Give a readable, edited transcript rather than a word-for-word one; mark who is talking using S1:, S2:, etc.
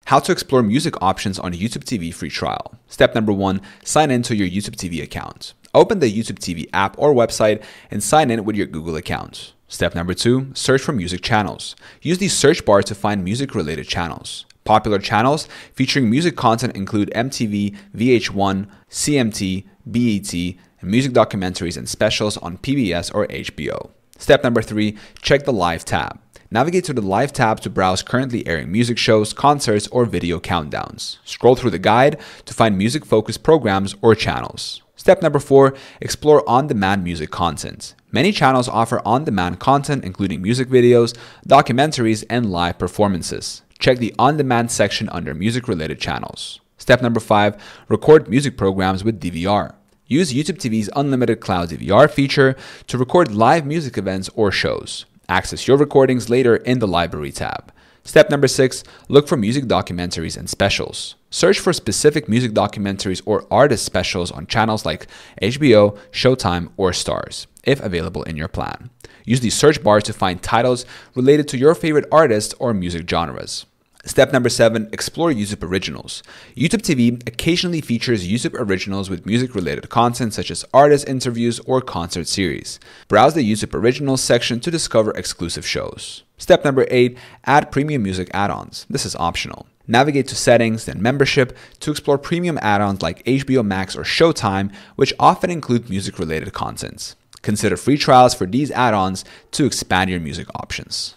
S1: How to explore music options on YouTube TV free trial. Step number 1, sign in to your YouTube TV account. Open the YouTube TV app or website and sign in with your Google account. Step number 2, search for music channels. Use the search bar to find music-related channels. Popular channels featuring music content include MTV, VH1, CMT, BET, and music documentaries and specials on PBS or HBO. Step number 3, check the Live tab. Navigate to the Live tab to browse currently airing music shows, concerts, or video countdowns. Scroll through the guide to find music-focused programs or channels. Step number 4, explore on-demand music content. Many channels offer on-demand content including music videos, documentaries, and live performances. Check the on-demand section under music-related channels. Step number 5, record music programs with DVR. Use YouTube TV's Unlimited Cloud DVR feature to record live music events or shows. Access your recordings later in the Library tab. Step number 6, look for music documentaries and specials. Search for specific music documentaries or artist specials on channels like HBO, Showtime, or Stars, if available in your plan. Use the search bar to find titles related to your favorite artists or music genres. Step number 7, explore YouTube Originals. YouTube TV occasionally features YouTube Originals with music-related content such as artist interviews or concert series. Browse the YouTube Originals section to discover exclusive shows. Step number 8, add premium music add-ons. This is optional. Navigate to Settings, then Membership to explore premium add-ons like HBO Max or Showtime, which often include music-related content. Consider free trials for these add-ons to expand your music options.